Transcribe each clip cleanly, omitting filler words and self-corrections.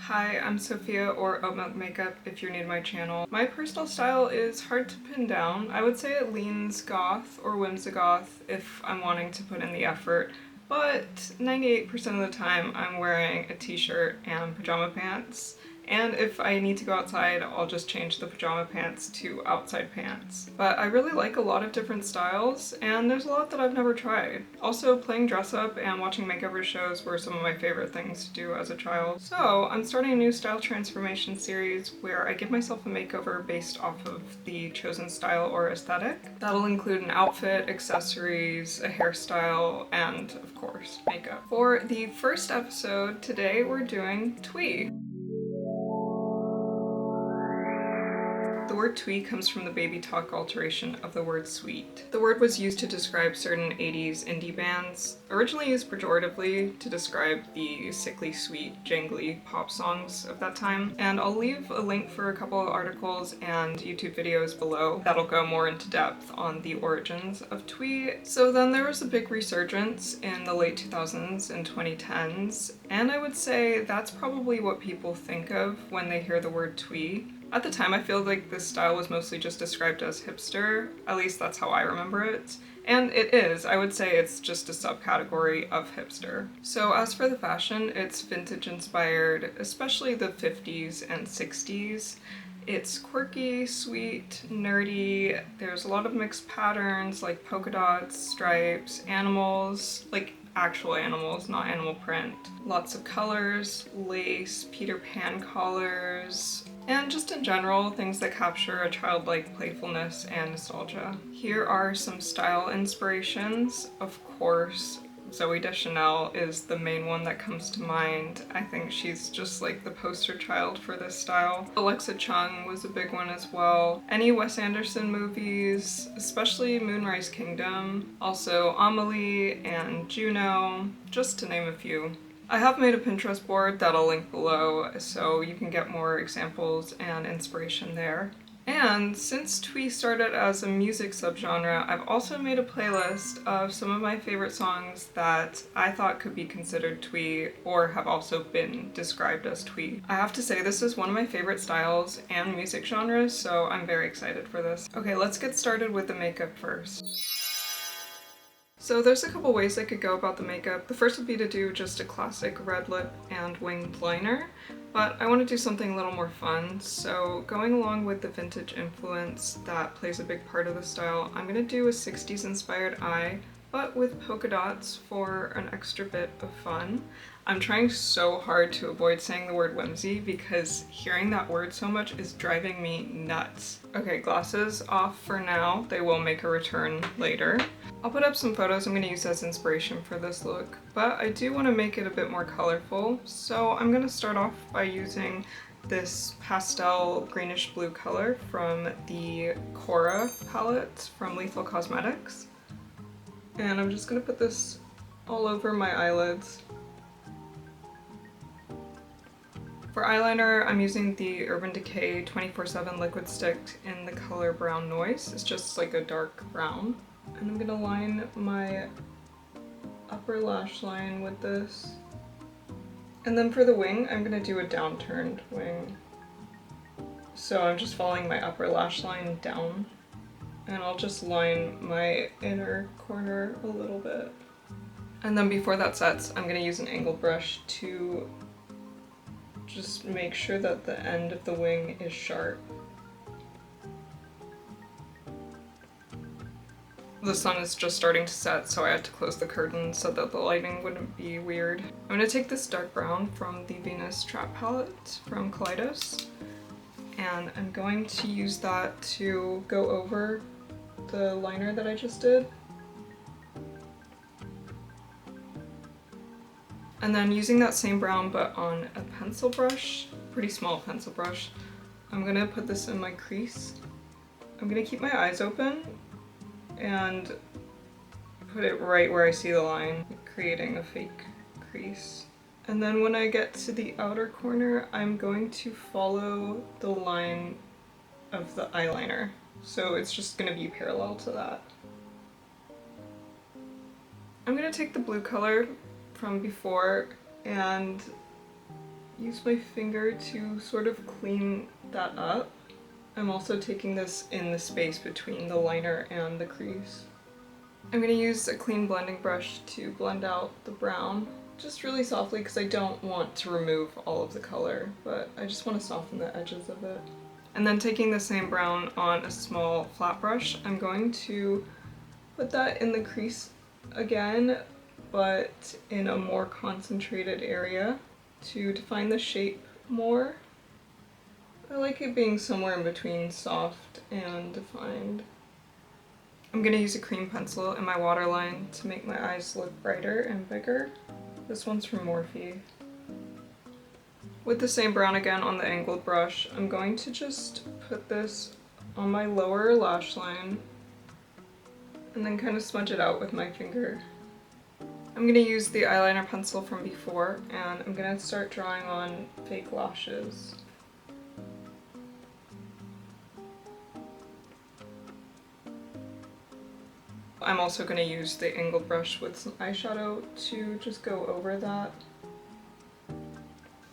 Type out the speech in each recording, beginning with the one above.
Hi, I'm Sophia, or Oat Milk Makeup if you're new to my channel. My personal style is hard to pin down. I would say it leans goth or whimsigoth if I'm wanting to put in the effort, but 98% of the time I'm wearing a t-shirt and pajama pants. And if I need to go outside, I'll just change the pajama pants to outside pants. But I really like a lot of different styles, and there's a lot that I've never tried. Also, playing dress up and watching makeover shows were some of my favorite things to do as a child. So I'm starting a new style transformation series where I give myself a makeover based off of the chosen style or aesthetic. That'll include an outfit, accessories, a hairstyle, and of course, makeup. For the first episode, today we're doing twee. The word twee comes from the baby talk alteration of the word sweet. The word was used to describe certain 80s indie bands, originally used pejoratively to describe the sickly sweet, jangly pop songs of that time. And I'll leave a link for a couple of articles and YouTube videos below that'll go more into depth on the origins of twee. So then there was a big resurgence in the late 2000s and 2010s, and I would say that's probably what people think of when they hear the word twee. At the time, I feel like this style was mostly just described as hipster, at least that's how I remember it. And it is, I would say it's just a subcategory of hipster. So as for the fashion, it's vintage inspired, especially the 50s and 60s. It's quirky, sweet, nerdy, there's a lot of mixed patterns like polka dots, stripes, animals, like actual animals, not animal print. Lots of colors, lace, Peter Pan collars, and just in general, things that capture a childlike playfulness and nostalgia. Here are some style inspirations. Of course, Zooey Deschanel is the main one that comes to mind. I think she's just like the poster child for this style. Alexa Chung was a big one as well. Any Wes Anderson movies, especially Moonrise Kingdom. Also Amelie and Juno, just to name a few. I have made a Pinterest board that I'll link below so you can get more examples and inspiration there. And since twee started as a music subgenre, I've also made a playlist of some of my favorite songs that I thought could be considered twee or have also been described as twee. I have to say this is one of my favorite styles and music genres, so I'm very excited for this. Okay, let's get started with the makeup first. So there's a couple ways I could go about the makeup. The first would be to do just a classic red lip and winged liner, but I want to do something a little more fun, so going along with the vintage influence that plays a big part of the style, I'm going to do a 60s inspired eye, but with polka dots for an extra bit of fun. I'm trying so hard to avoid saying the word whimsy because hearing that word so much is driving me nuts. Okay, glasses off for now. They will make a return later. I'll put up some photos I'm going to use as inspiration for this look, but I do want to make it a bit more colorful, so I'm going to start off by using this pastel greenish blue color from the Cora palette from Lethal Cosmetics. And I'm just going to put this all over my eyelids. For eyeliner, I'm using the Urban Decay 24/7 liquid stick in the color Brown Noise. It's just like a dark brown. And I'm gonna line my upper lash line with this. And then for the wing, I'm gonna do a downturned wing. So I'm just following my upper lash line down. And I'll just line my inner corner a little bit. And then before that sets, I'm gonna use an angled brush to just make sure that the end of the wing is sharp. The sun is just starting to set, so I had to close the curtain so that the lighting wouldn't be weird. I'm going to take this dark brown from the Venus Trap palette from Kaleidos, and I'm going to use that to go over the liner that I just did. And then using that same brown but on a pencil brush, pretty small pencil brush, I'm going to put this in my crease. I'm going to keep my eyes open and put it right where I see the line, creating a fake crease. And then when I get to the outer corner, I'm going to follow the line of the eyeliner. So it's just going to be parallel to that. I'm going to take the blue color from before and use my finger to sort of clean that up. I'm also taking this in the space between the liner and the crease. I'm going to use a clean blending brush to blend out the brown, just really softly because I don't want to remove all of the color, but I just want to soften the edges of it. And then taking the same brown on a small flat brush, I'm going to put that in the crease again, but in a more concentrated area to define the shape more. I like it being somewhere in between soft and defined. I'm going to use a cream pencil in my waterline to make my eyes look brighter and bigger. This one's from Morphe. With the same brown again on the angled brush, I'm going to just put this on my lower lash line and then kind of smudge it out with my finger. I'm going to use the eyeliner pencil from before, and I'm going to start drawing on fake lashes. I'm also going to use the angled brush with some eyeshadow to just go over that.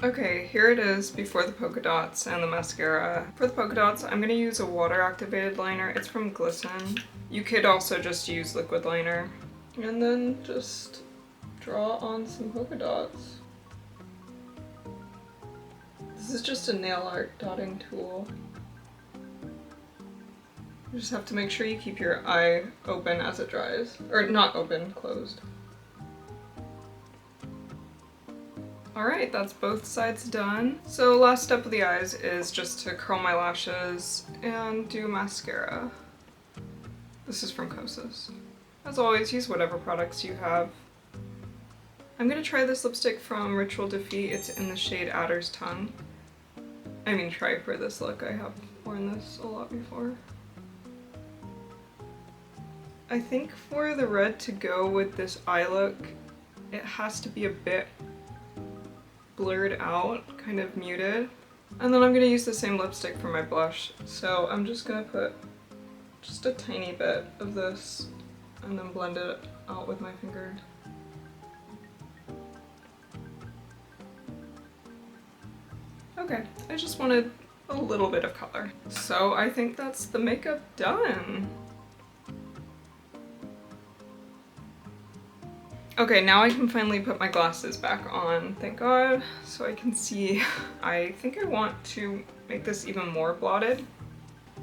Okay, here it is before the polka dots and the mascara. For the polka dots, I'm going to use a water activated liner. It's from Glisten. You could also just use liquid liner. And then just draw on some polka dots. This is just a nail art dotting tool. You just have to make sure you keep your eye open as it dries. Or not open, closed. Alright, that's both sides done. So last step of the eyes is just to curl my lashes and do mascara. This is from Kosas. As always, use whatever products you have. I'm gonna try this lipstick from Ritual Defeat. It's in the shade Adder's Tongue. I mean, try for this look. I have worn this a lot before. I think for the red to go with this eye look, it has to be a bit blurred out, kind of muted. And then I'm going to use the same lipstick for my blush. So I'm just going to put just a tiny bit of this and then blend it out with my finger. Okay, I just wanted a little bit of color. So I think that's the makeup done. Okay, now I can finally put my glasses back on, thank God, so I can see. I think I want to make this even more blotted.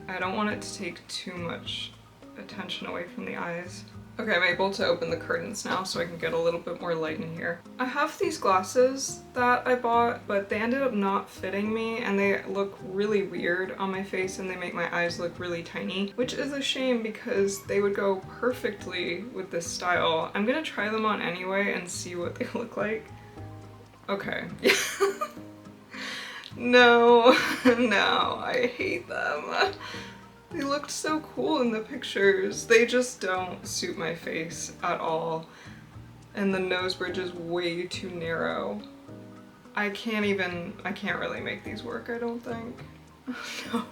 I don't want it to take too much attention away from the eyes. Okay, I'm able to open the curtains now so I can get a little bit more light in here. I have these glasses that I bought, but they ended up not fitting me and they look really weird on my face and they make my eyes look really tiny, which is a shame because they would go perfectly with this style. I'm gonna try them on anyway and see what they look like. Okay. No, no, I hate them. They looked so cool in the pictures. They just don't suit my face at all. And the nose bridge is way too narrow. I can't really make these work, I don't think. No.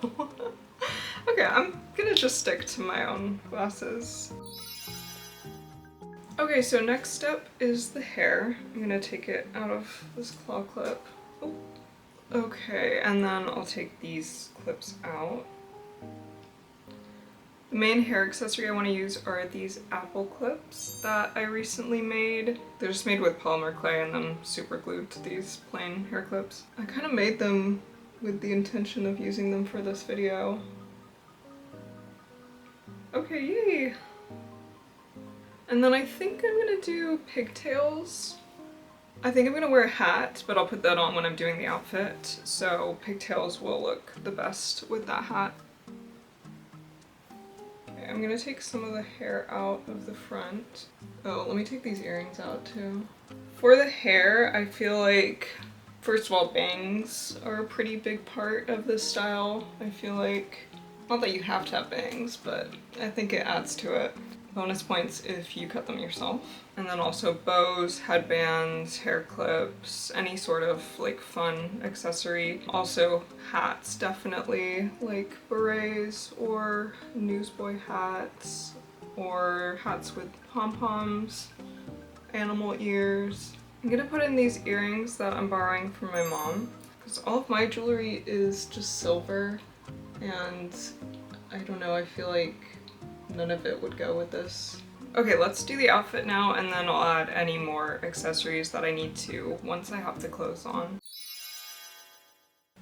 Okay, I'm gonna just stick to my own glasses. Okay, so next step is the hair. I'm gonna take it out of this claw clip. Oh. Okay, and then I'll take these clips out. The main hair accessory I want to use are these apple clips that I recently made. They're just made with polymer clay and then super glued to these plain hair clips. I kind of made them with the intention of using them for this video. Okay, yay! And then I think I'm gonna do pigtails. I think I'm gonna wear a hat, but I'll put that on when I'm doing the outfit, so pigtails will look the best with that hat. I'm gonna take some of the hair out of the front. Oh, let me take these earrings out too. For the hair, I feel like, first of all, bangs are a pretty big part of this style. I feel like, not that you have to have bangs, but I think it adds to it. Bonus points if you cut them yourself. And then also bows, headbands, hair clips, any sort of like fun accessory. Also hats, definitely, like berets or newsboy hats or hats with pom-poms, animal ears. I'm gonna put in these earrings that I'm borrowing from my mom, because all of my jewelry is just silver, and I don't know, I feel like none of it would go with this. Okay, let's do the outfit now, and then I'll add any more accessories that I need to once I have the clothes on.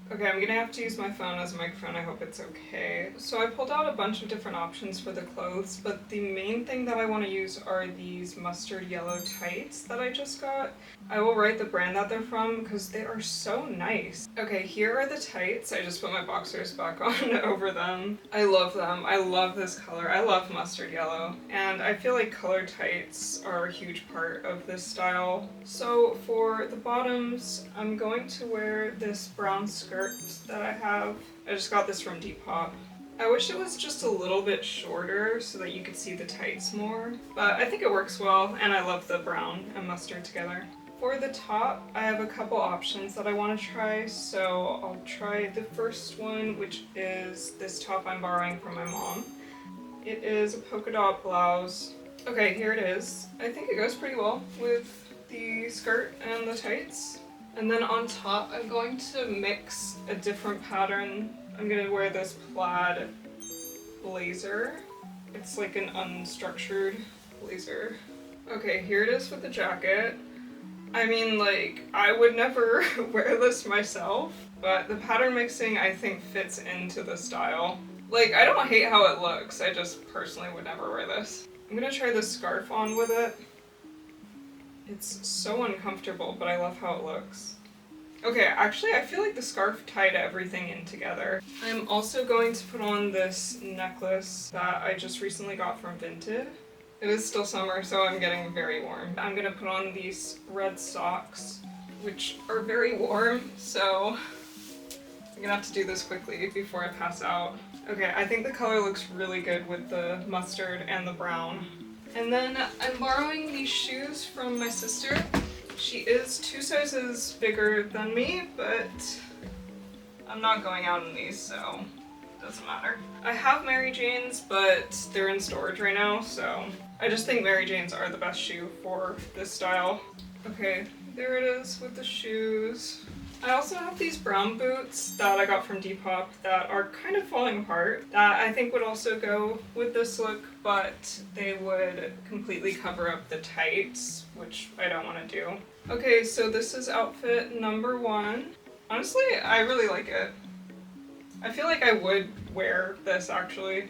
Okay, I'm gonna have to use my phone as a microphone, I hope it's okay. So I pulled out a bunch of different options for the clothes, but the main thing that I want to use are these mustard yellow tights that I just got. I will write the brand that they're from because they are so nice. Okay, here are the tights. I just put my boxers back on over them. I love them. I love this color. I love mustard yellow. And I feel like colored tights are a huge part of this style. So for the bottoms, I'm going to wear this brown skirt that I have. I just got this from Depop. I wish it was just a little bit shorter so that you could see the tights more, but I think it works well, and I love the brown and mustard together. For the top, I have a couple options that I want to try, so I'll try the first one, which is this top I'm borrowing from my mom. It is a polka dot blouse. Okay, here it is. I think it goes pretty well with the skirt and the tights. And then on top, I'm going to mix a different pattern. I'm gonna wear this plaid blazer. It's like an unstructured blazer. Okay, here it is with the jacket. I mean, like, I would never wear this myself, but the pattern mixing I think fits into the style. Like, I don't hate how it looks, I just personally would never wear this. I'm gonna try this scarf on with it. It's so uncomfortable, but I love how it looks. Okay, actually I feel like the scarf tied everything in together. I'm also going to put on this necklace that I just recently got from Vinted. It is still summer, so I'm getting very warm. I'm gonna put on these red socks, which are very warm, so I'm gonna have to do this quickly before I pass out. Okay, I think the color looks really good with the mustard and the brown. And then I'm borrowing these shoes from my sister. She is 2 sizes bigger than me, but I'm not going out in these, so it doesn't matter. I have Mary Janes, but they're in storage right now, so I just think Mary Janes are the best shoe for this style. Okay, there it is with the shoes. I also have these brown boots that I got from Depop that are kind of falling apart that I think would also go with this look, but they would completely cover up the tights, which I don't want to do. Okay, so this is outfit number 1. Honestly, I really like it. I feel like I would wear this actually.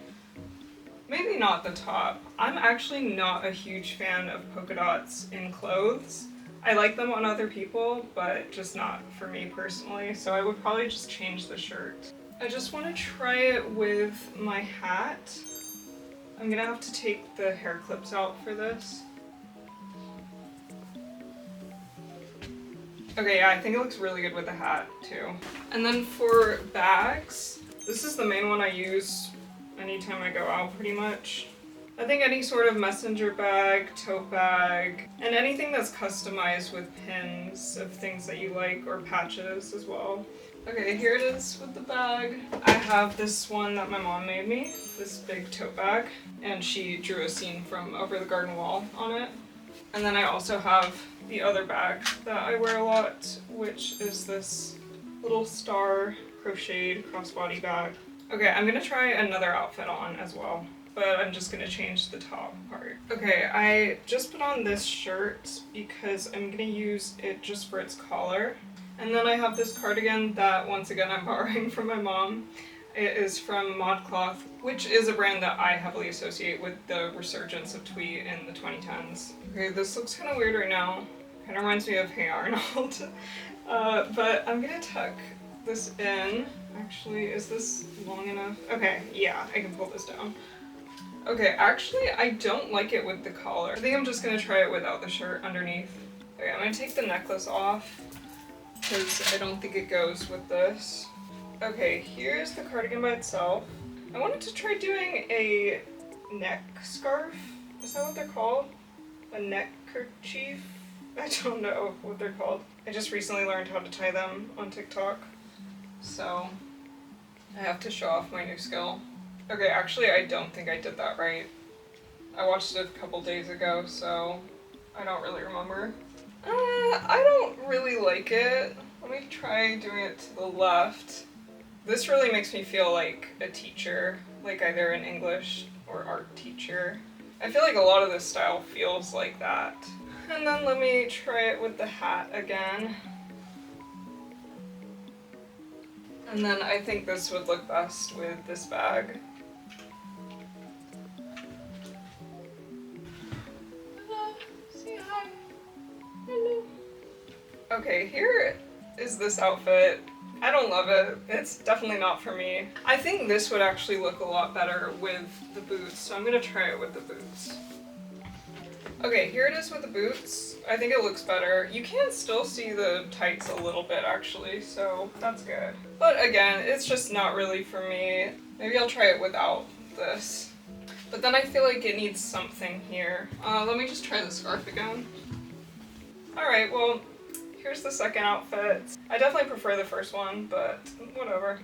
Maybe not the top. I'm actually not a huge fan of polka dots in clothes. I like them on other people, but just not for me personally, so I would probably just change the shirt. I just want to try it with my hat. I'm gonna have to take the hair clips out for this. Okay, yeah, I think it looks really good with the hat too. And then for bags, this is the main one I use anytime I go out pretty much. I think any sort of messenger bag, tote bag, and anything that's customized with pins of things that you like or patches as well. Okay, here it is with the bag. I have this one that my mom made me, this big tote bag, and she drew a scene from Over the Garden Wall on it. And then I also have the other bag that I wear a lot, which is this little star crocheted crossbody bag. Okay, I'm gonna try another outfit on as well, but I'm just gonna change the top part. Okay, I just put on this shirt because I'm gonna use it just for its collar. And then I have this cardigan that, once again, I'm borrowing from my mom. It is from ModCloth, which is a brand that I heavily associate with the resurgence of twee in the 2010s. Okay, this looks kind of weird right now. Kind of reminds me of Hey Arnold. But I'm gonna tuck this in. Actually, is this long enough? Okay, yeah, I can pull this down. Okay, actually, I don't like it with the collar. I think I'm just gonna try it without the shirt underneath. Okay, I'm gonna take the necklace off because I don't think it goes with this. Okay, here's the cardigan by itself. I wanted to try doing a neck scarf. Is that what they're called? A neck kerchief? I don't know what they're called. I just recently learned how to tie them on TikTok, so I have to show off my new skill. Okay, actually I don't think I did that right. I watched it a couple days ago, so I don't really remember. I don't really like it. Let me try doing it to the left. This really makes me feel like a teacher, like either an English or art teacher. I feel like a lot of this style feels like that. And then let me try it with the hat again. And then I think this would look best with this bag. Say hi. Hello. Okay, here is this outfit. I don't love it. It's definitely not for me. I think this would actually look a lot better with the boots, so I'm gonna try it with the boots. Okay, here it is with the boots. I think it looks better. You can still see the tights a little bit actually, so that's good. But again, it's just not really for me. Maybe I'll try it without this. But then I feel like it needs something here. Let me just try the scarf again. Alright, well, here's the second outfit. I definitely prefer the first one, but whatever.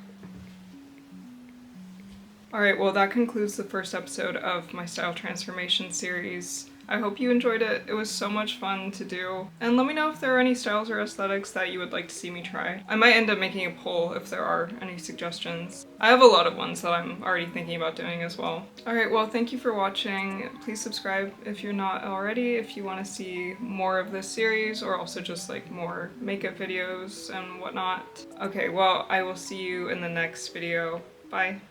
Alright, well that concludes the first episode of my style transformation series. I hope you enjoyed it. It was so much fun to do. And let me know if there are any styles or aesthetics that you would like to see me try. I might end up making a poll if there are any suggestions. I have a lot of ones that I'm already thinking about doing as well. Alright, well thank you for watching. Please subscribe if you're not already, if you want to see more of this series or also just like more makeup videos and whatnot. Okay, well I will see you in the next video. Bye.